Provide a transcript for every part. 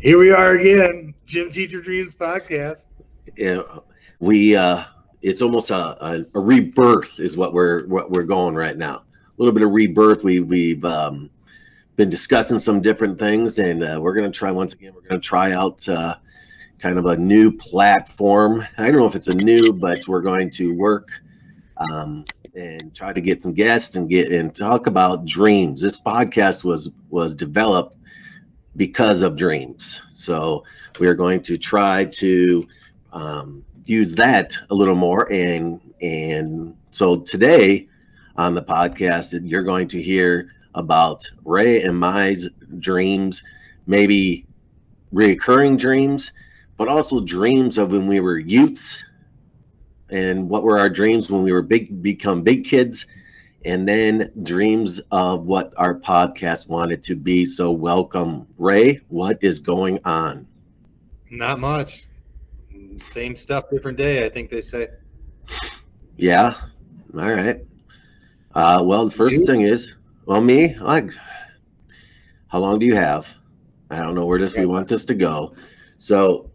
Here we are again, Gym Teacher Dreams podcast. Yeah, we it's almost a rebirth is what we're going right now. A little bit of rebirth. We've been discussing some different things, and we're going to try once again. We're going to try out kind of a new platform. I don't know if it's a new, but we're going to work and try to get some guests and talk about dreams. This podcast was developed because of dreams, so we are going to try to use that a little more. And so today on the podcast, you're going to hear about Ray and my dreams, maybe reoccurring dreams, but also dreams of when we were youths and what were our dreams when we were become big kids, and then dreams of what our podcast wanted to be. So welcome, Ray. What is going on? Not much. Same stuff, different day, I think they say. Yeah. All right. Well, the first thing is, well, me, how long do you have? I don't know where we want this to go. So,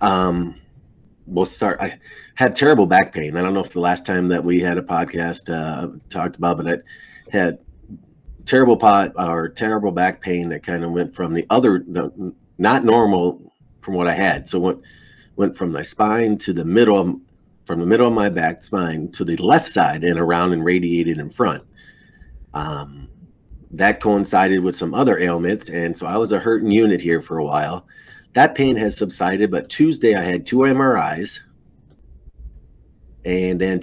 we'll start. I had terrible back pain. I don't know if the last time that we had a podcast talked about, but I had terrible back pain that kind of went from not normal from what I had. So went from my spine to from the middle of my back spine to the left side and around and radiated in front. That coincided with some other ailments, and so I was a hurting unit here for a while. That pain has subsided, but Tuesday I had 2 MRIs, and then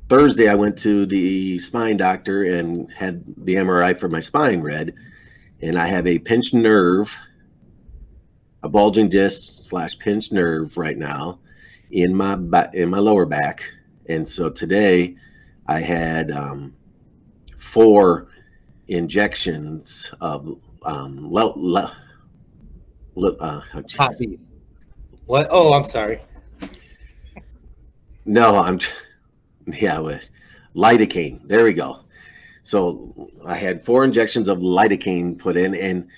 Thursday I went to the spine doctor and had the MRI for my spine read, and I have a pinched nerve, a bulging disc / pinched nerve right now in my lower back. And so today I had 4 injections of Hot beef. What? Oh, I'm sorry. No, with lidocaine. There we go. So I had 4 injections of lidocaine put in, and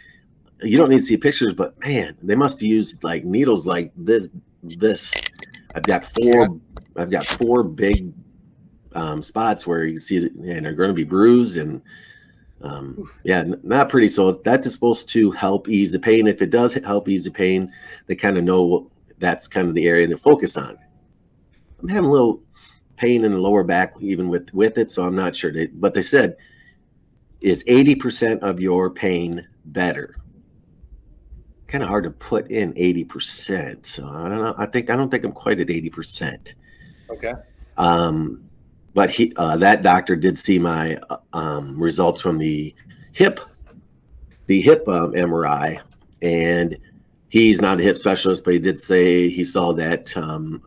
you don't need to see pictures, but man, they must have used like needles like this. I've got 4 big spots where you can see it, and they're going to be bruised, and not pretty. So that is supposed to help ease the pain. If it does help ease the pain, they kind of know that's kind of the area to focus on. I'm having a little pain in the lower back even with it, so I'm not sure. But they said, is 80% of your pain better? Kind of hard to put in 80%. So I don't know. I don't think I'm quite at 80%. Okay. But that doctor did see my results from the hip MRI, and he's not a hip specialist, but he did say he saw that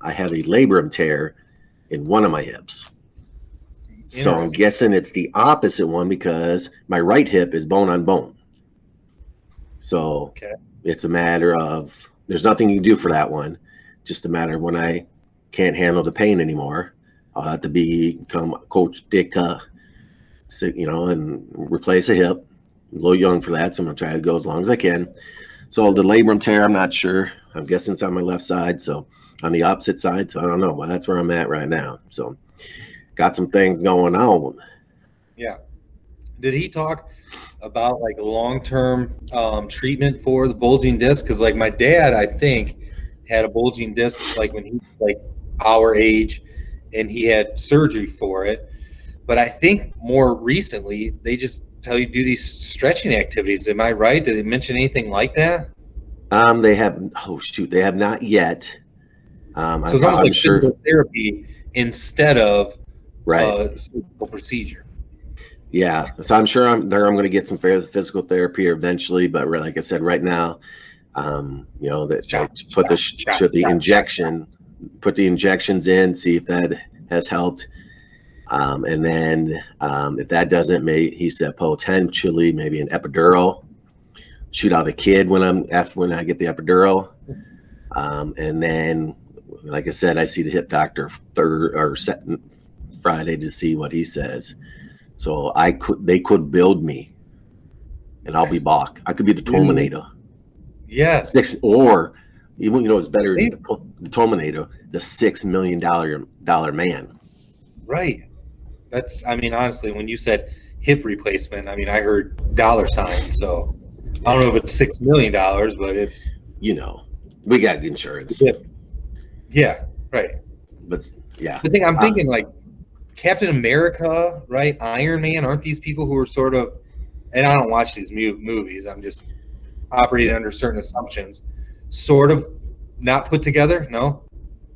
I have a labrum tear in one of my hips. So I'm guessing it's the opposite one because my right hip is bone on bone. So It's a matter of, there's nothing you can do for that one. Just a matter of when I can't handle the pain anymore, I'll have to become Coach Dick, and replace a hip. I'm a little young for that, so I'm going to try to go as long as I can. So the labrum tear, I'm not sure. I'm guessing it's on my left side, so on the opposite side. So I don't know. Well, that's where I'm at right now. So got some things going on. Yeah. Did he talk about like long-term treatment for the bulging disc? Because like my dad, I think, had a bulging disc like when he was like our age, and he had surgery for it. But I think more recently they just tell you to do these stretching activities. Am I right? Did they mention anything like that? They have. Oh shoot, they have not yet. So it's almost like physical therapy instead of surgical procedure. Yeah, so I'm sure I'm going to get some physical therapy eventually, but like I said, right now, put the injections in, see if that has helped, and then if that doesn't, he said potentially maybe an epidural, shoot out a kid when I get the epidural, and then, like I said, I see the hip doctor Friday to see what he says. So they could build me, and I'll be Bach. I could be the Terminator. Yes. Or even, it's better than They- the Terminator, the $6 million man. right. That's, I mean, honestly, when you said hip replacement, I mean, I heard dollar signs. So I don't know if it's $6 million, but it's We got insurance. yeah, right. But yeah, The thing I'm thinking, like Captain America, right? Iron Man, aren't these people who are sort of? And I don't watch these movies. I'm just operating under certain assumptions. Sort of not put together. No.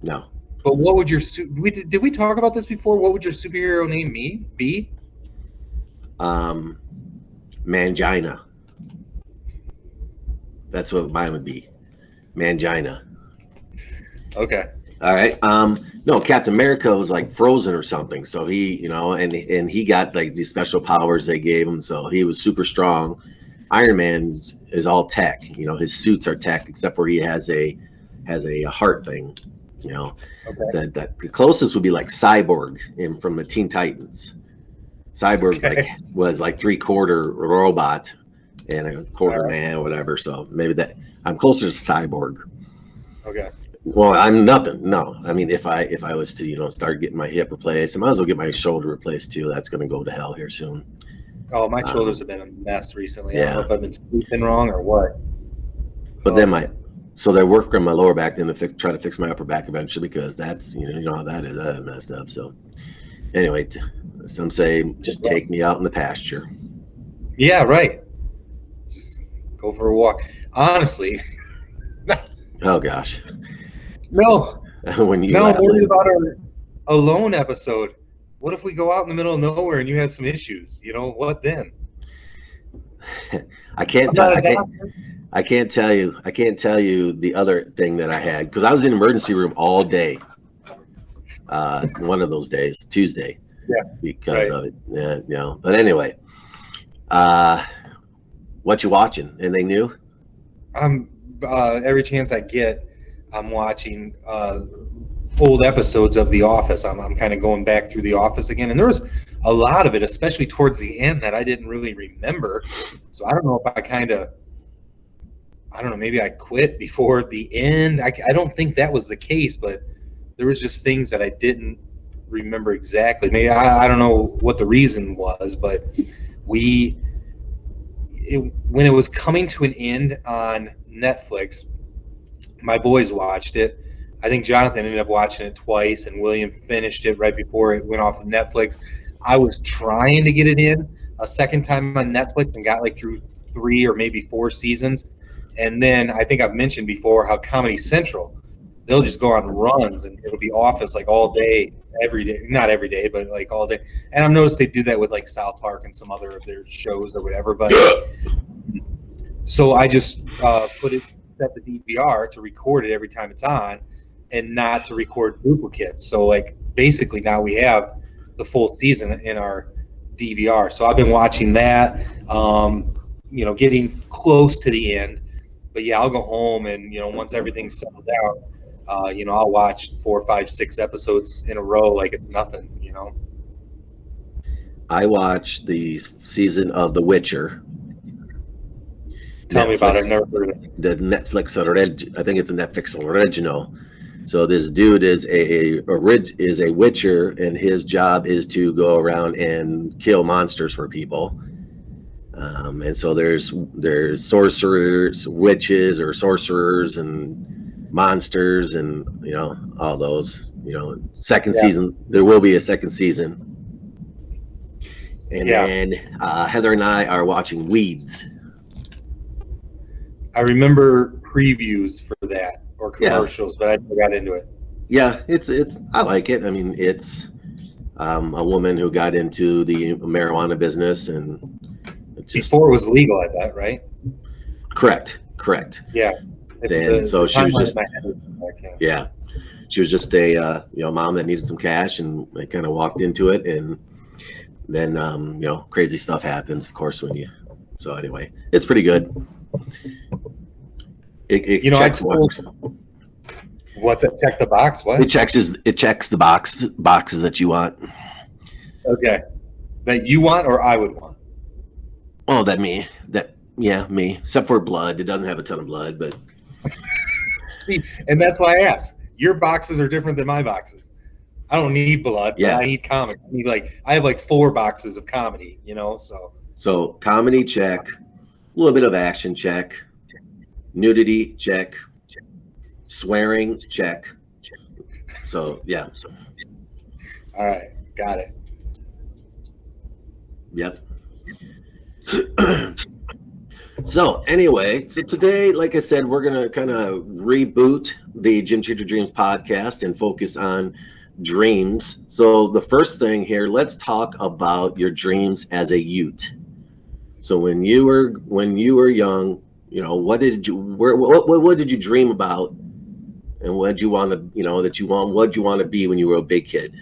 no. But what would your did we talk about this before? What would your superhero name be? Mangina. That's what mine would be. Mangina. Okay. All right. No, Captain America was like frozen or something. So he, and he got like these special powers they gave him. So he was super strong. Iron Man is all tech. His suits are tech, except for he has a heart thing. Okay. That the closest would be like Cyborg from the Teen Titans. Cyborg was like 3/4 robot and a quarter man or whatever. So maybe that I'm closer to Cyborg. Okay. Well, I'm nothing. No, I mean, if I was to start getting my hip replaced, I might as well get my shoulder replaced too. That's going to go to hell here soon. Oh, my shoulders have been a mess recently. Yeah. I don't know if I've been sleeping wrong or what. But then so they work on my lower back, then to try to fix my upper back eventually, because that's you know how that is. That is messed up. So anyway, some say just take me out in the pasture. Yeah, right. Just go for a walk. Honestly, Oh gosh. no. When you I'm worried about our alone episode. What if we go out in the middle of nowhere and you have some issues? What then? I can't tell you the other thing that I had, because I was in the emergency room all day. One of those days, Tuesday. Yeah. Because of it. Yeah, But anyway, what you watching? Anything new? Every chance I get, I'm watching old episodes of The Office. I'm kind of going back through The Office again, and there was a lot of it, especially towards the end, that I didn't really remember. So I don't know if I don't know, maybe I quit before the end. I don't think that was the case, but there was just things that I didn't remember exactly. Maybe I don't know what the reason was, but when it was coming to an end on Netflix, my boys watched it. I think Jonathan ended up watching it twice, and William finished it right before it went off of Netflix. I was trying to get it in a second time on Netflix and got like through 3 or maybe 4 seasons. And then I think I've mentioned before how Comedy Central, they'll just go on runs and it'll be Office like all day, every day. Not every day, but like all day. And I've noticed they do that with like South Park and some other of their shows or whatever. But so I just set the DVR to record it every time it's on, and not to record duplicates. So like basically now we have the full season in our DVR. So I've been watching that, getting close to the end. But yeah, I'll go home and once everything's settled down, I'll watch 4, 5, 6 episodes in a row like it's nothing. I watched the season of The Witcher. Tell me about it. I've never heard of it. The Netflix I think it's a Netflix original. So this dude is a witcher, and his job is to go around and kill monsters for people. And so there's sorcerers, witches, or sorcerers, and monsters, and all those. Second season, there will be a second season. And then Heather and I are watching Weeds. I remember previews for that or commercials, but I never got into it. Yeah, it's I like it. I mean, it's a woman who got into the marijuana business, and before it was legal, I bet, right? Correct. Yeah. And so she was just she was just a mom that needed some cash, and I kind of walked into it, and then crazy stuff happens, of course, so anyway, it's pretty good. It checks what's it? Check the box. What? It checks the boxes that you want. Okay, that you want or I would want. Oh, that Yeah, me. Except for blood. It doesn't have a ton of blood, but See, and that's why I asked. Your boxes are different than my boxes. I don't need blood, but I yeah. need comic. I have like 4 boxes of comedy, so So comedy check, a little bit of action check, nudity check, swearing check. So yeah. all right, got it. Yep. So anyway, so today, like I said, we're gonna kind of reboot the Gym Changer Dreams podcast and focus on dreams. So the first thing here, let's talk about your dreams as a youth. So when you were young, what did you dream about, and what did you want to, what did you want to be when you were a big kid?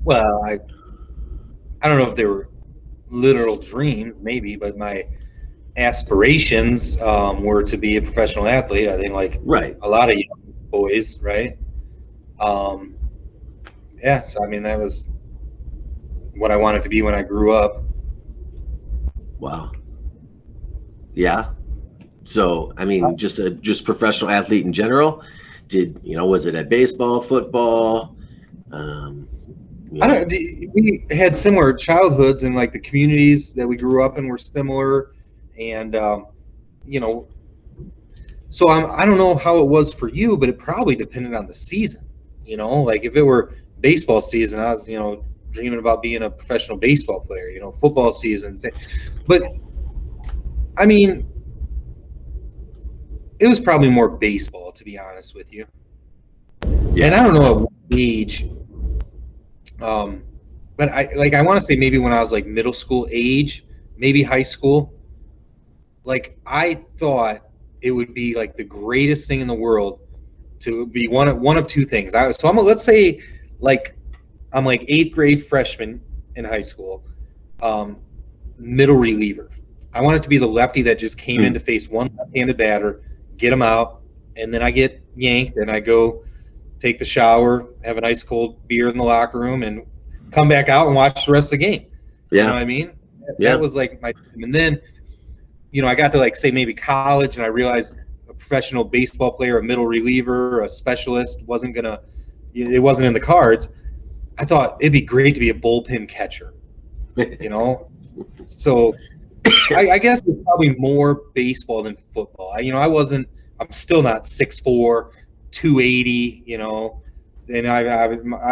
Well, I don't know if they were literal dreams, maybe, but my aspirations were to be a professional athlete. I think like Right. a lot of young boys, right? Yeah, so I mean that was what I wanted to be when I grew up. Wow. Yeah. So, I mean, just professional athlete in general. Was it at baseball, football? I don't. We had similar childhoods, and like the communities that we grew up in were similar, and you know, so I don't know how it was for you, but it probably depended on the season. Like if it were baseball season, I was dreaming about being a professional baseball player. Football season, but I mean, it was probably more baseball, to be honest with you. Yeah. And I don't know at what age. But I want to say maybe when I was like middle school age, maybe high school. Like I thought it would be like the greatest thing in the world to be one of 2 things. Let's say like I'm like 8th grade freshman in high school, middle reliever. I want it to be the lefty that just came in to face one left-handed batter, get him out, and then I get yanked and I go take the shower, have an ice cold beer in the locker room, and come back out and watch the rest of the game. Yeah. You know what I mean? Yeah. That was like my. And then, I got to like say maybe college, and I realized a professional baseball player, a middle reliever, a specialist wasn't gonna. It wasn't in the cards. I thought it'd be great to be a bullpen catcher. So I guess it's probably more baseball than football. I'm still not 6'4", 280. And I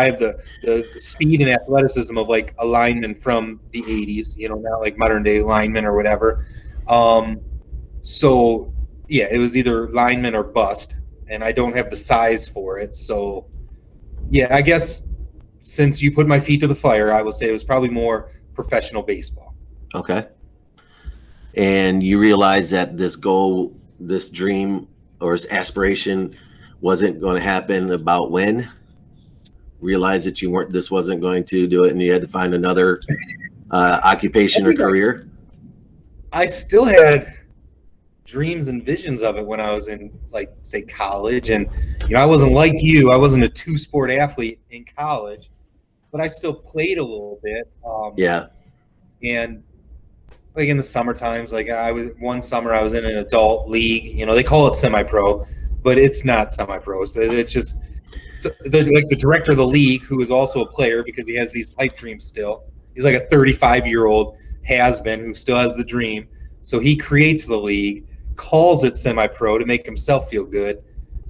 have the speed and athleticism of like a lineman from the 80s. Not like modern day linemen or whatever. So yeah, it was either lineman or bust, and I don't have the size for it. So yeah, I guess since you put my feet to the fire, I would say it was probably more professional baseball. Okay. And you realize that this goal, this dream or this aspiration wasn't going to happen about when? Realize that this wasn't going to do it, and you had to find another occupation or career? I still had dreams and visions of it when I was in, like, say, college. And, I wasn't like you. I wasn't a 2-sport athlete in college, but I still played a little bit. Yeah. And like in the summer times, like one summer I was in an adult league. They call it semi-pro, but it's not semi-pro. It's just the director of the league, who is also a player because he has these pipe dreams still. He's like a 35-year-old has-been who still has the dream. So he creates the league, calls it semi-pro to make himself feel good,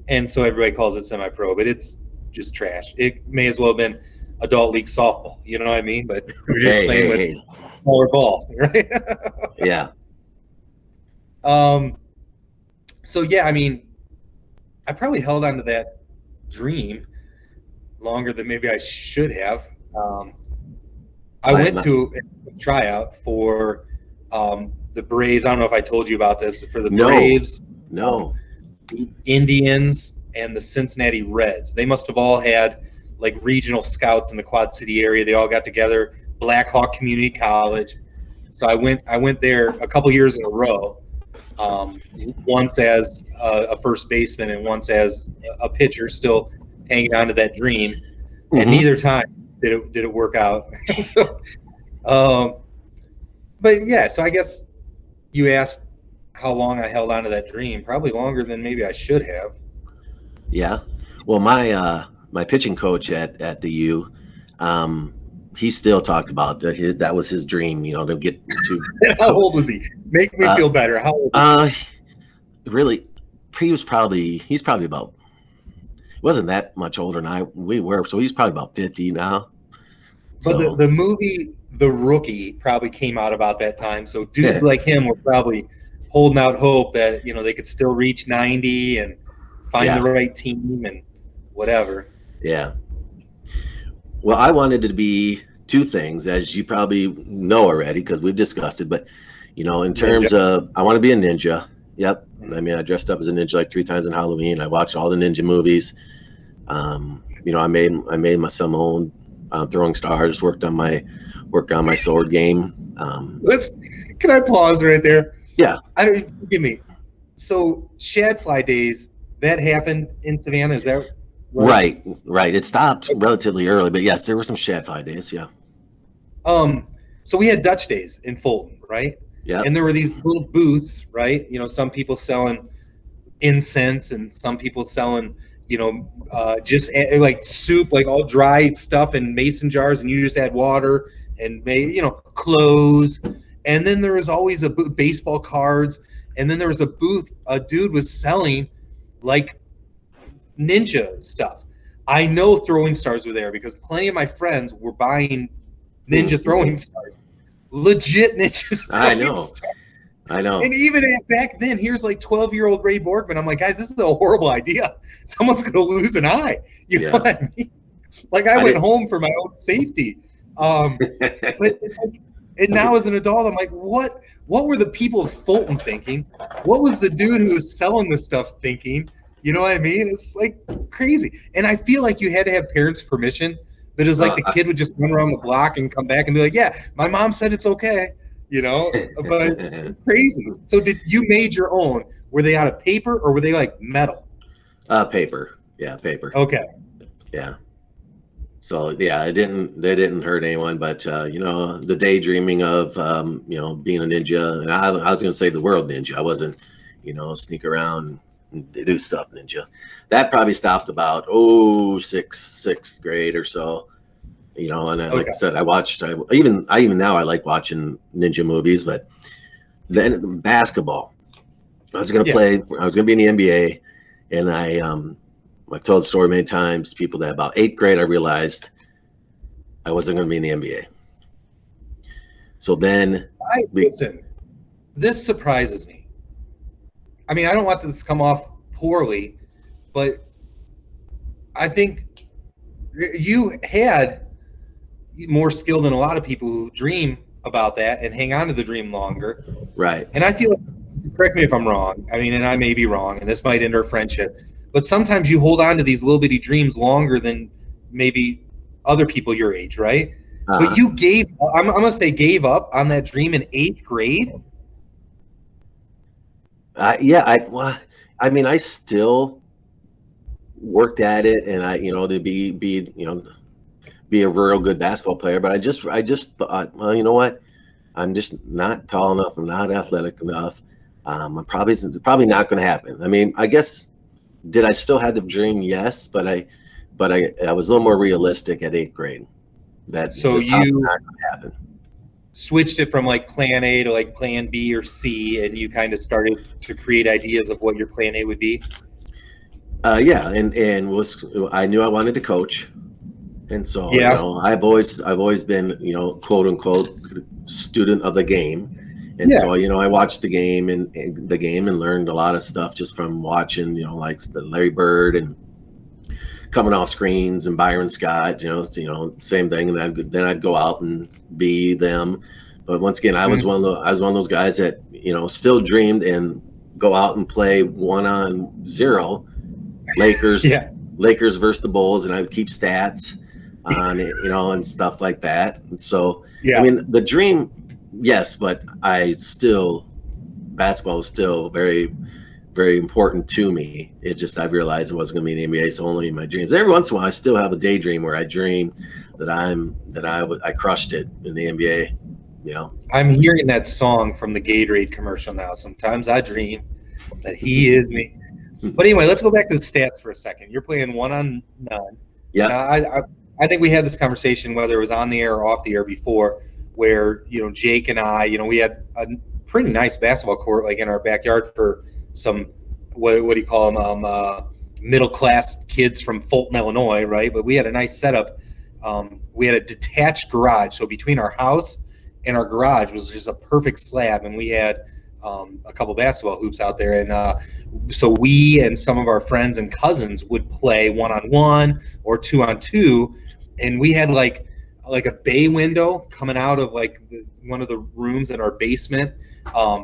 and so everybody calls it semi-pro. But it's just trash. It may as well have been adult league softball. You know what I mean? But we're just playing with smaller ball, right? Yeah. So yeah, I mean, I probably held on to that dream longer than maybe I should have. I went to a tryout for the Braves. I don't know if I told you about this. For the Braves, no, the Indians, and the Cincinnati Reds. They must have all had like regional scouts in the Quad City area. They all got together. Black Hawk Community College. So I went there a couple years in a row. Once as a first baseman and once as a pitcher, still hanging on to that dream. Mm-hmm. And neither time did it work out. So, but yeah, so I guess you asked how long I held on to that dream. Probably longer than maybe I should have. Yeah. Well, my pitching coach at the U, he still talked about that. That was his dream, to get to. How old was he? Make me Uh, feel better. How old was uh, really, he's probably about, wasn't that much older than we were, so he's probably about 50 now. But So the movie The Rookie probably came out about that time. So dudes like him were probably holding out hope that they could still reach 90 and find the yeah, right team and whatever. yeah. Well, I wanted to be two things, as you probably know already, because we've discussed it. But in terms Ninja. of, I want to be a ninja. Yep. I mean, I dressed up as a ninja like 3 times on Halloween. I watched all the ninja movies. I made myself my own throwing stars. Worked on my sword game. Can I pause right there? Yeah. I don't forgive me. So Shadfly days, that happened in Savannah, is that Right. It stopped relatively early, but yes, there were some Shadfly days. Yeah. So we had Dutch days in Fulton, right? Yeah. And there were these little booths, right? Some people selling incense and some people selling, just like soup, like all dry stuff in mason jars, and you just add water and clothes. And then there was always a booth, baseball cards, and then there was a booth. A dude was selling like ninja stuff. I know throwing stars were there because plenty of my friends were buying ninja throwing stars, legit ninja I throwing know. stars. I know. And even back then, here's like 12-year-old Ray Borgman. I'm like, guys, this is a horrible idea. Someone's going to lose an eye. You know what I mean? Like I went home for my own safety. But it's like, and now as an adult, I'm like, what were the people of Fulton thinking? What was the dude who was selling this stuff thinking? You know what I mean? It's like crazy. And I feel like you had to have parents' permission. But it's like the kid would just run around the block and come back and be like, yeah, my mom said it's okay. But crazy. So did you made your own? Were they out of paper or were they like metal? Paper. Yeah, paper. Okay. Yeah. So yeah, they didn't hurt anyone, but the daydreaming of being a ninja, and I was going to say the world ninja. I wasn't, sneak around and do stuff ninja. That probably stopped about sixth grade or so. And like I said, even now I like watching ninja movies, but then basketball. I was going to play. I was going to be in the NBA, and I've told the story many times to people that about 8th grade I realized I wasn't going to be in the NBA. So then, listen, this surprises me. I mean, I don't want this to come off poorly, but I think you had more skill than a lot of people who dream about that and hang on to the dream longer. Right. And I feel like, correct me if I'm wrong. I mean, and I may be wrong, and this might end our friendship. But sometimes you hold on to these little bitty dreams longer than maybe other people your age, right? But you I'm going to say gave up on that dream in 8th grade? I mean, I still worked at it, and to be a real good basketball player. But I just thought, well, you know what? I'm just not tall enough. I'm not athletic enough. I'm probably not going to happen. I mean, I guess, did I still have the dream? Yes, but I was a little more realistic at 8th grade. So you switched it from like plan A to like plan B or C, and you kind of started to create ideas of what your plan A would be. Yeah, and I knew I wanted to coach, and so I've always been quote unquote student of the game. And so, I watched the game and learned a lot of stuff just from watching, like the Larry Bird and coming off screens and Byron Scott, same thing. And then I'd go out and be them. But once again, I was one of those guys that, still dreamed and go out and play 1-on-0 Lakers versus the Bulls. And I would keep stats on it, and stuff like that. And so, I mean, the dream, yes, but basketball is still very, very important to me. It just, I've realized it wasn't going to be in the NBA, so only in my dreams. Every once in a while, I still have a daydream where I dream that I crushed it in the NBA. You know, I'm hearing that song from the Gatorade commercial now. Sometimes I dream that he is me. But anyway, let's go back to the stats for a second. You're playing one on none. yeah, Now, I think we had this conversation, whether it was on the air or off the air before, where, Jake and I, we had a pretty nice basketball court like in our backyard for some, what do you call them, middle class kids from Fulton, Illinois, right? But we had a nice setup. We had a detached garage, so between our house and our garage was just a perfect slab, and we had a couple basketball hoops out there, and so we and some of our friends and cousins would play 1-on-1 or 2-on-2, and we had like a bay window coming out of like one of the rooms in our basement.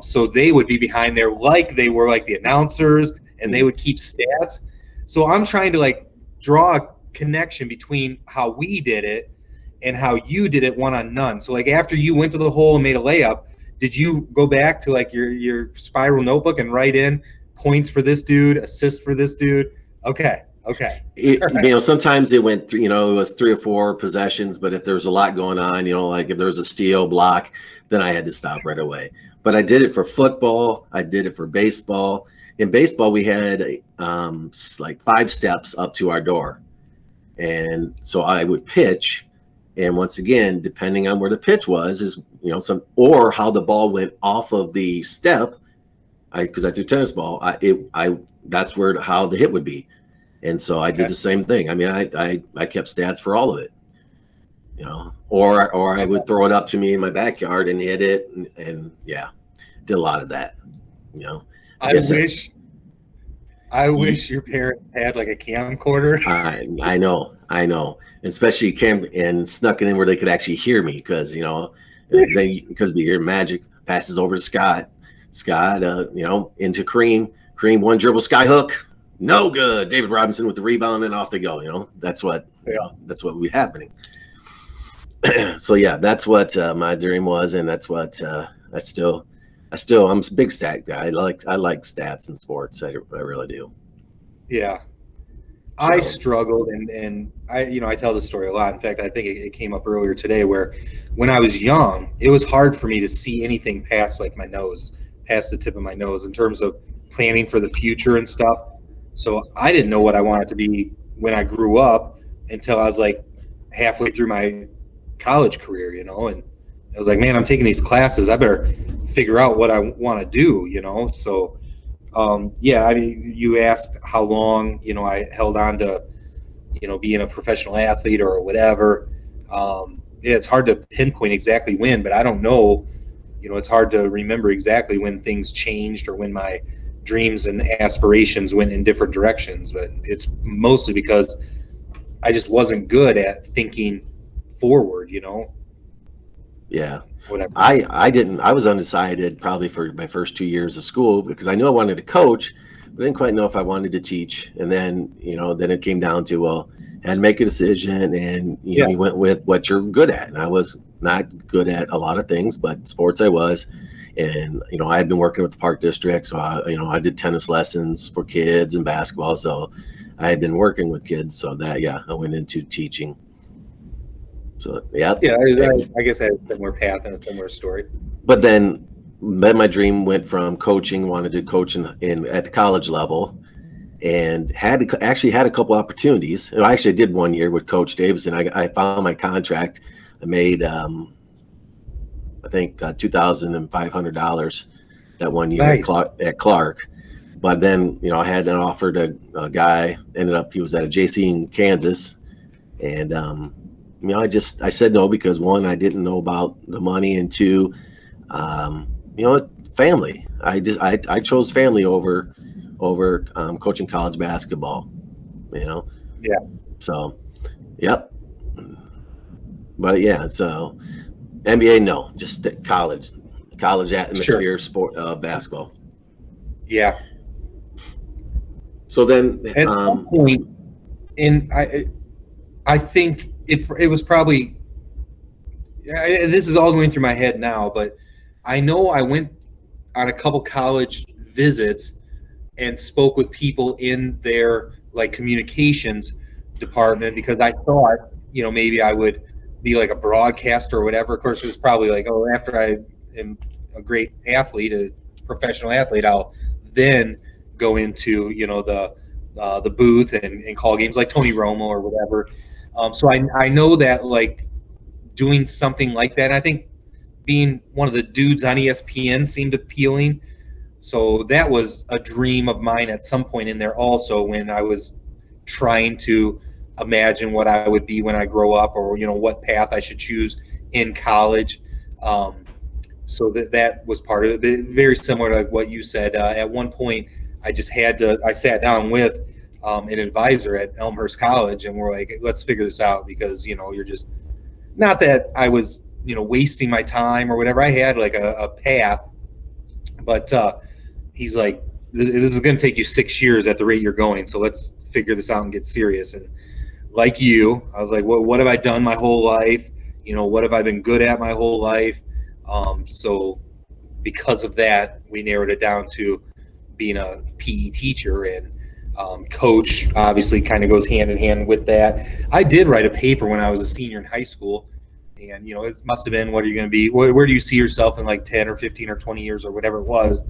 So they would be behind there like they were like the announcers, and they would keep stats. So I'm trying to like draw a connection between how we did it and how you did it one on none. So like after you went to the hole and made a layup, did you go back to like your spiral notebook and write in points for this dude, assists for this dude? Okay. Sometimes it went through, it was 3 or 4 possessions, but if there was a lot going on, like if there was a steal block, then I had to stop right away. But I did it for football. I did it for baseball. In baseball, we had like 5 steps up to our door. And so I would pitch. And once again, depending on where the pitch was, or how the ball went off of the step, because I threw tennis ball, that's how the hit would be. And so I did the same thing. I mean, I kept stats for all of it, or I would throw it up to me in my backyard and hit it. And yeah, did a lot of that, I wish your parents had like a camcorder. I know. And especially and snuck it in where they could actually hear me because because we hear Magic passes over to Scott, into Cream, one dribble sky hook. No good. David Robinson with the rebound and off they go. That's what would be happening. So yeah, that's what my dream was, and that's what I'm a big stat guy. I like stats in sports. I really do. Yeah. So, I struggled, and I tell this story a lot. In fact, I think it came up earlier today where when I was young, it was hard for me to see anything past like my nose, past the tip of my nose in terms of planning for the future and stuff. So I didn't know what I wanted to be when I grew up until I was like halfway through my college career, and I was like, man, I'm taking these classes. I better figure out what I want to do, So, yeah, I mean, you asked how long, I held on to, being a professional athlete or whatever. Yeah, it's hard to pinpoint exactly when, but I don't know, it's hard to remember exactly when things changed or when my dreams and aspirations went in different directions, but it's mostly because I just wasn't good at thinking forward, Yeah. Whatever. I was undecided probably for my first 2 years of school because I knew I wanted to coach, but I didn't quite know if I wanted to teach. And then, then it came down to, well, I had to make a decision, and you went with what you're good at. And I was not good at a lot of things, but sports I was. And, I had been working with the Park District. So, I did tennis lessons for kids and basketball. So I had been working with kids. So I went into teaching. So, yeah. Yeah, I guess I had a similar path and a similar story. But then my dream went from coaching, wanted to coach at the college level, and actually had a couple opportunities. And I actually did 1 year with Coach Davison. I found my contract. I made I think $2,500 that 1 year. Nice. At Clark. But then, I had an offer to a guy, ended up, he was at a JC in Kansas. And, I said no because 1, I didn't know about the money, and 2, family. I chose family over coaching college basketball, Yeah. So, yep. But yeah, so NBA, no, just college atmosphere, sure. Sport, basketball. Yeah. So then at some point, and I think it was probably, this is all going through my head now, but I know I went on a couple college visits and spoke with people in their like communications department because I thought, maybe I would be like a broadcaster or whatever. Of course, it was probably like, oh, after I am a great athlete, a professional athlete, I'll then go into, you know, the booth and call games like Tony Romo or whatever. So I know that like doing something like that, and I think being one of the dudes on ESPN seemed appealing. So that was a dream of mine at some point in there also, when I was trying to imagine what I would be when I grow up, or, you know, what path I should choose in college. So that was part of it. Very similar to what you said. At one point, I sat down with an advisor at Elmhurst College, and we're like, let's figure this out, because, you know, you're just, not that I was, you know, wasting my time or whatever. I had like a path, but he's like, this is going to take you 6 years at the rate you're going. So let's figure this out and get serious. And like you, I was like, what have I done my whole life? You know, what have I been good at my whole life? So because of that, we narrowed it down to being a PE teacher, and coach obviously kind of goes hand in hand with that. I did write a paper when I was a senior in high school, and, you know, it must have been, what are you going to be? Where do you see yourself in like 10 or 15 or 20 years or whatever it was?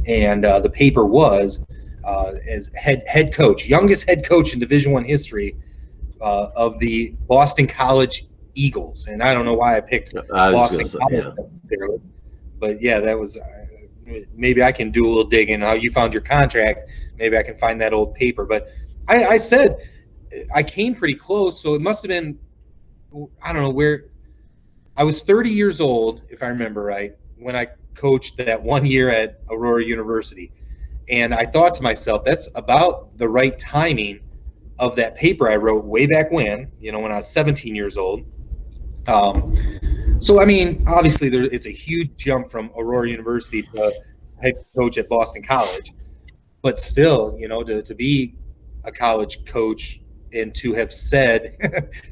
And the paper was as head coach, youngest head coach in Division I history of the Boston College Eagles. And I don't know why I picked Boston College necessarily, but yeah, that was. Maybe I can do a little digging. How you found your contract? Maybe I can find that old paper. But I said I came pretty close, so it must have been. I don't know where. I was 30 years old, if I remember right, when I coached that 1 year at Aurora University. And I thought to myself, that's about the right timing of that paper I wrote way back when, you know, when I was 17 years old. So, I mean, obviously it's a huge jump from Aurora University to head coach at Boston College. But still, you know, to be a college coach and to have said,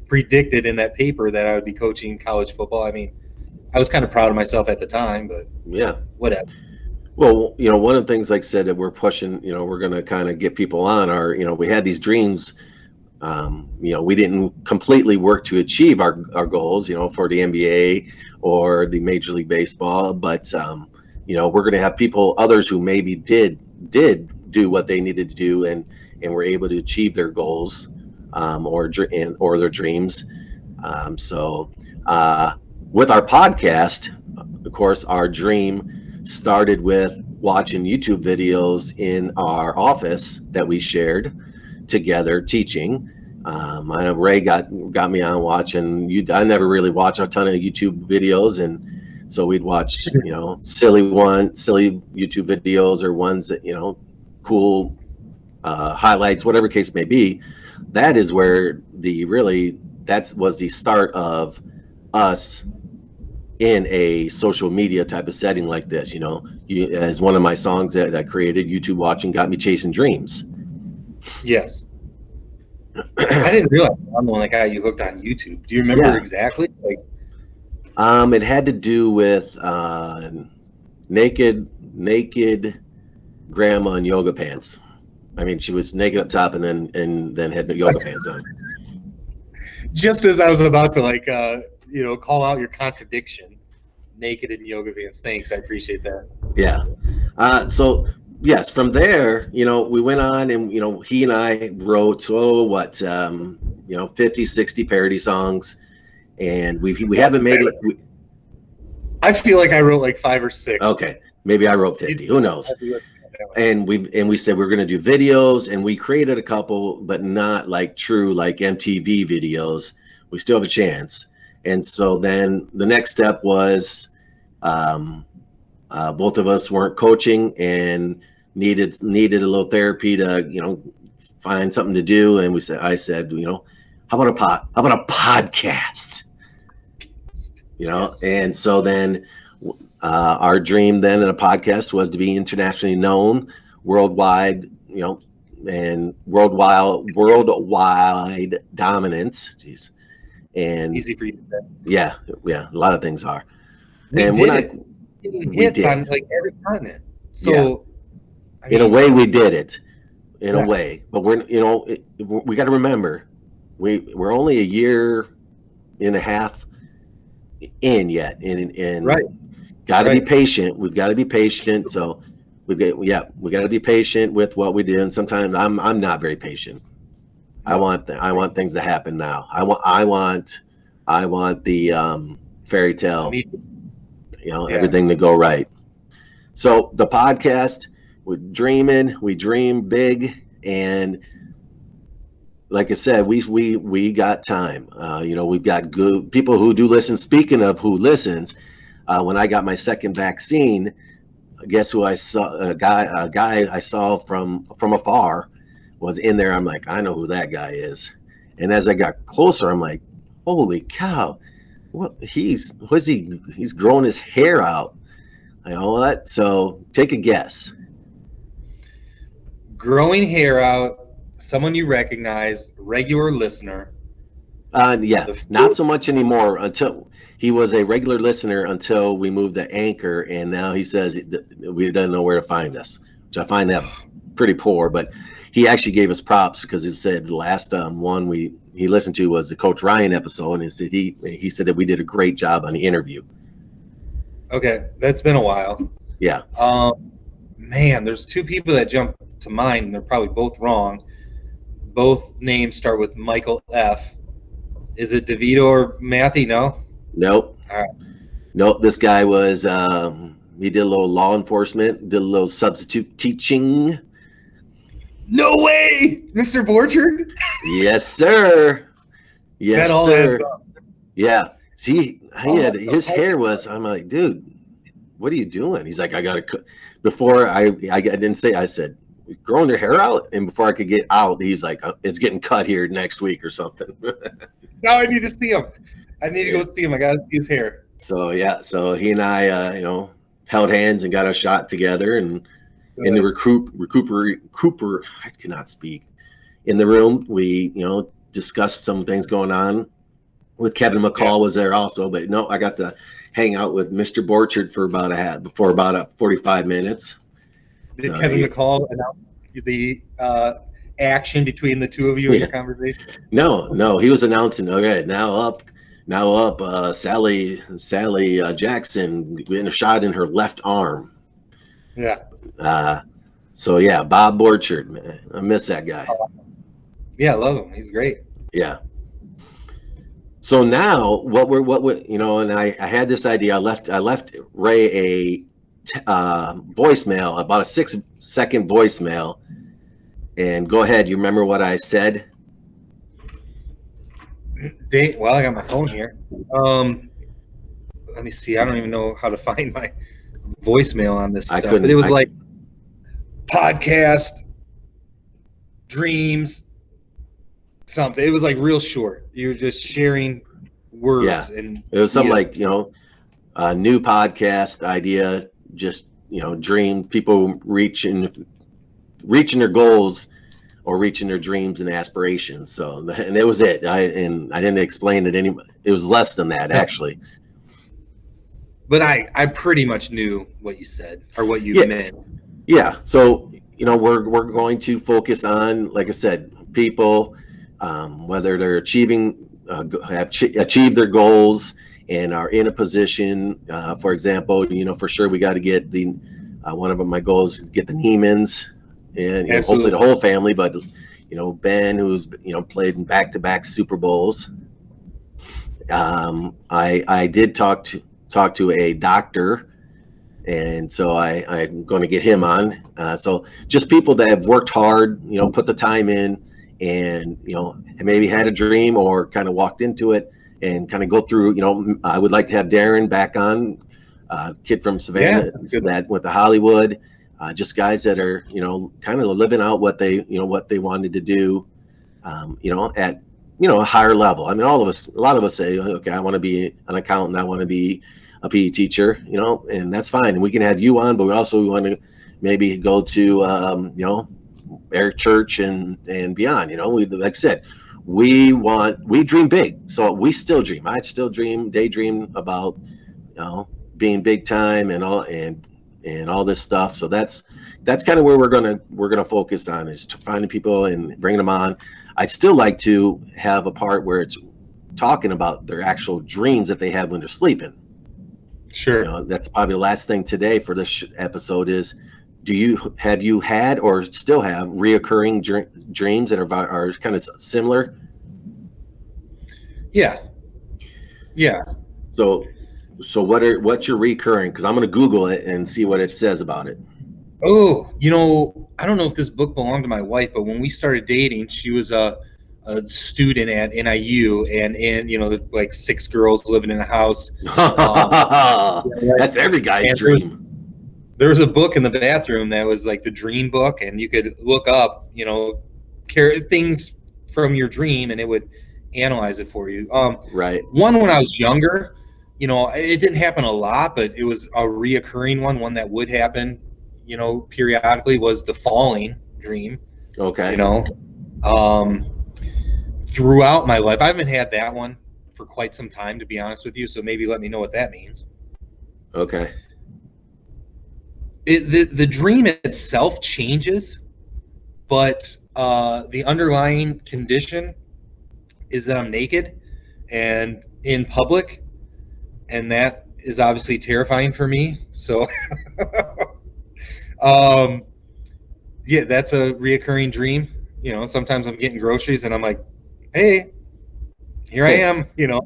predicted in that paper that I would be coaching college football, I mean, I was kind of proud of myself at the time, but yeah, whatever. Well, you know, one of the things, like I said, that we're pushing, you know, we're going to kind of get people on our, you know, we had these dreams. You know, we didn't completely work to achieve our goals, you know, for the NBA or the Major League Baseball, but you know, we're going to have people, others who maybe did do what they needed to do and were able to achieve their goals or their dreams. So with our podcast, of course, our dream started with watching YouTube videos in our office that we shared together teaching. I know Ray got me on watching. I never really watched a ton of YouTube videos, and so we'd watch, you know, silly YouTube videos, or ones that, you know, cool highlights, whatever case may be. That is where that was the start of us in a social media type of setting like this. You know, as one of my songs that I created, YouTube watching got me chasing dreams. Yes. I didn't realize I'm the one that got you hooked on YouTube. Do you remember exactly? Like, it had to do with naked grandma in yoga pants. I mean, she was naked up top and then had yoga pants on. Just as I was about to, like, you know, call out your contradiction, naked in yoga pants. Thanks, I appreciate that. Yeah. So yes, from there, you know, we went on, and, you know, he and I wrote, you know, 50, 60 parody songs, and we haven't made it. I feel like I wrote like 5 or 6. Okay, maybe I wrote 50. Who knows? And we said we're going to do videos, and we created a couple, but not like true like MTV videos. We still have a chance. And so then the next step was, both of us weren't coaching and needed a little therapy to, you know, find something to do. And I said, you know, how about a podcast? You know, yes. And so then our dream then in a podcast was to be internationally known, worldwide, you know, and worldwide dominance. Jeez. And easy for you to say. Yeah, a lot of things are. We did on like every continent. So yeah. I mean, in a way we did it. In a way. But we're, you know, we got to remember, we're only a year and a half in yet, and Right. got to Right. be patient. We've got to be patient. So we got to be patient with what we do. And sometimes I'm not very patient. I want things to happen now. I want the fairy tale, everything to go right. So the podcast, we dream big, and like I said, we got time. We've got good people who do listen. Speaking of who listens, when I got my second vaccine, guess who I saw? A guy I saw from afar was in there. I'm like, I know who that guy is. And as I got closer, I'm like, holy cow, he's growing his hair out. You know what? So take a guess. Growing hair out, someone you recognized, regular listener. Yeah, not so much anymore. Until he was a regular listener until we moved to Anchor, and now he says we don't know where to find us, which I find that pretty poor. But he actually gave us props because he said the last one he listened to was the Coach Ryan episode, and he said that we did a great job on the interview. Okay, that's been a while. Yeah. Man, there's two people that jump to mind, and they're probably both wrong. Both names start with Michael F. Is it DeVito or Matthew? No? Nope. All right. Nope. This guy was, he did a little law enforcement, did a little substitute teaching. No way! Mr. Borchard? Yes, sir. Yes, that all sir. adds up. Yeah. See, his hair was, I'm like, dude, what are you doing? He's like, I got to, before I didn't say, I said, growing your hair out? And before I could get out, he's like, it's getting cut here next week or something. Now I need to see him. I need to go see him. I got to see his hair. So, yeah. So he and I, held hands and got a shot together. And in the recuperator, I cannot speak. In the room, we, discussed some things going on. With Kevin McCall was there also. But no, I got to hang out with Mr. Borchard for about 45 minutes. Did Kevin McCall announce the action between the two of you in your conversation? No, he was announcing. Okay, now up, Sally Jackson getting a shot in her left arm. Yeah. So yeah, Bob Borchard, man, I miss that guy. Yeah, I love him. He's great. Yeah. So now and I had this idea. I left Ray a voicemail, about a 6-second voicemail. And go ahead. You remember what I said? Well, I got my phone here. Let me see. I don't even know how to find my voicemail on this stuff. But it was like podcast, dreams, something. It was like real short. You were just sharing words. Yeah. And it was something like, a new podcast idea, just, dream, people reaching their goals or reaching their dreams and aspirations. So, and it was it. I didn't explain it it was less than that, actually. But I pretty much knew what you said or what you meant. Yeah. So, we're going to focus on, like I said, people, whether they're have achieved their goals and are in a position, for example, for sure we got to get one of my goals is to get the Neiman's and hopefully the whole family, but Ben, who's played in back-to-back Super Bowls. I did talk to a doctor, and so I'm going to get him on. So just people that have worked hard, put the time in, and maybe had a dream or kind of walked into it and kind of go through. I would like to have Darren back on, kid from Savannah that went to Hollywood. Just guys that are kind of living out what they wanted to do, at a higher level. I mean, a lot of us say, okay, I want to be an accountant, I want to be a PE teacher, and that's fine. And we can have you on, but we want to maybe go to Eric Church and beyond. We, like I said, we dream big, so we still dream. I still daydream about being big time and all this stuff. So that's kind of where we're gonna focus on, is to finding people and bringing them on. I'd still like to have a part where it's talking about their actual dreams that they have when they're sleeping. Sure. You know, that's probably the last thing today for this episode is, have you had or still have reoccurring dreams that are kind of similar? Yeah. Yeah. So what's your recurring? Because I'm going to Google it and see what it says about it. Oh, you know, I don't know if this book belonged to my wife, but when we started dating, she was a student at NIU, and you know, like 6 girls living in a house. That's every guy's dream. There was a book in the bathroom that was like the dream book, and you could look up, you know, things from your dream, and it would analyze it for you. Right. One when I was younger, you know, it didn't happen a lot, but it was a reoccurring one that would happen, you know, periodically, was the falling dream. Okay. You know, throughout my life, I haven't had that one for quite some time, to be honest with you. So maybe let me know what that means. Okay. The dream itself changes, but the underlying condition is that I'm naked and in public, and that is obviously terrifying for me. So, yeah, that's a reoccurring dream. You know, sometimes I'm getting groceries and I'm like, hey, here I am. You know,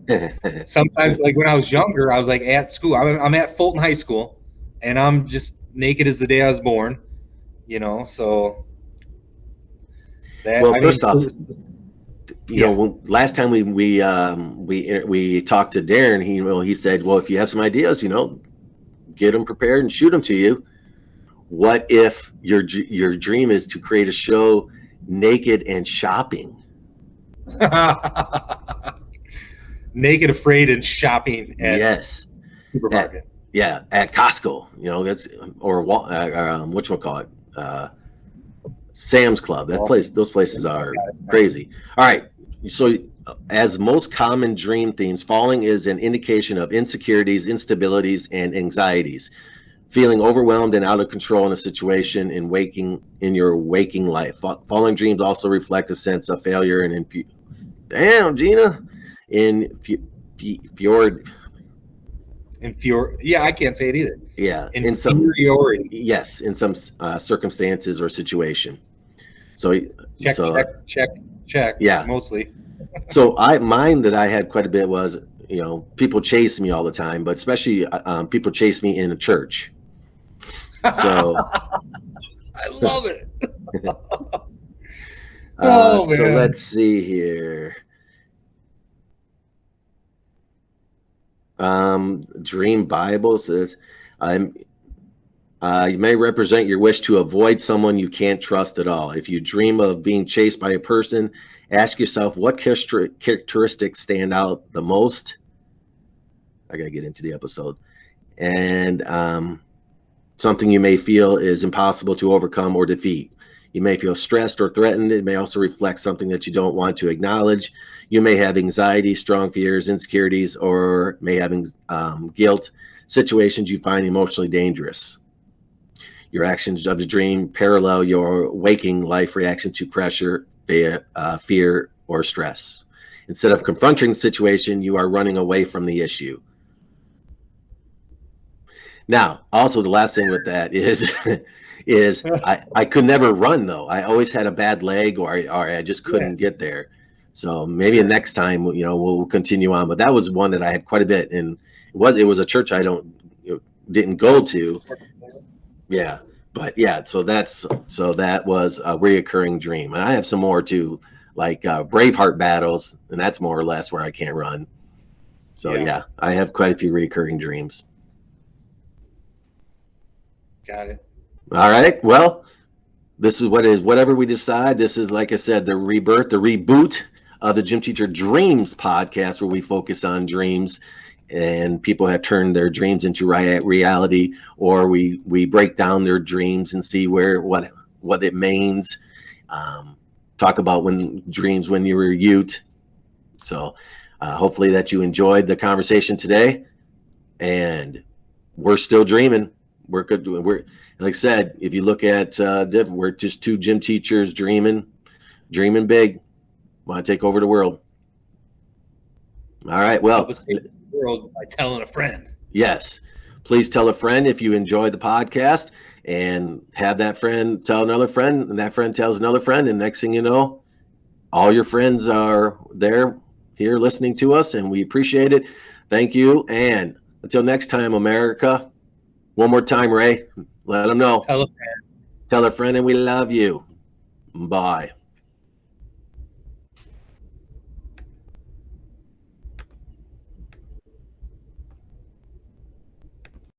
sometimes, like when I was younger, I was like at school. I'm at Fulton High School, and I'm just naked as the day I was born. You know, so that. Well, first off, you know, last time we talked to Darren, he said, well, if you have some ideas, you know, get them prepared and shoot them to you. What if your dream is to create a show naked and shopping? Naked, afraid, and shopping at yes, supermarket. At Costco. You know, that's or whatchamacallit, Sam's Club. Those places are crazy. All right. So, as most common dream themes, falling is an indication of insecurities, instabilities, and anxieties. Feeling overwhelmed and out of control in a situation in your waking life. Falling dreams also reflect a sense of failure and Yeah, I can't say it either. Yeah, inferiority. Yes, in some circumstances or situation. So check. Yeah, mostly. So mine that I had quite a bit was, you know, people chase me all the time, but especially people chase me in a church. So I love it. So let's see here. Dream Bible says, you may represent your wish to avoid someone you can't trust at all. If you dream of being chased by a person, ask yourself what characteristics stand out the most. I gotta get into the episode. And something you may feel is impossible to overcome or defeat. You may feel stressed or threatened. It may also reflect something that you don't want to acknowledge. You may have anxiety, strong fears, insecurities, or may have guilt, situations you find emotionally dangerous. Your actions of the dream parallel your waking life reaction to pressure, fear, or stress. Instead of confronting the situation, you are running away from the issue. Now, also the last thing with that is I could never run though. I always had a bad leg or I just couldn't get there. So maybe next time, you know, we'll continue on. But that was one that I had quite a bit, and it was a church I didn't go to. Yeah, but yeah. So that was a reoccurring dream, and I have some more too, like Braveheart battles, and that's more or less where I can't run. So yeah, I have quite a few recurring dreams. Got it. All right. Well, this is whatever we decide. This is, like I said, the reboot of the Gym Teacher Dreams podcast, where we focus on dreams, and people have turned their dreams into reality, or we break down their dreams and see what it means. Talk about dreams when you were a youth. So hopefully that you enjoyed the conversation today, and we're still dreaming. We're good. We're, like I said, if you look at we're just two gym teachers dreaming big. Want to take over the world. All right. Well, help us save the world by telling a friend. yes. Please tell a friend if you enjoy the podcast, and have that friend tell another friend, and that friend tells another friend. And next thing you know, all your friends are there here listening to us, and we appreciate it. Thank you. And until next time, America, one more time, Ray, let them know. Tell a friend. Tell a friend, and we love you. Bye.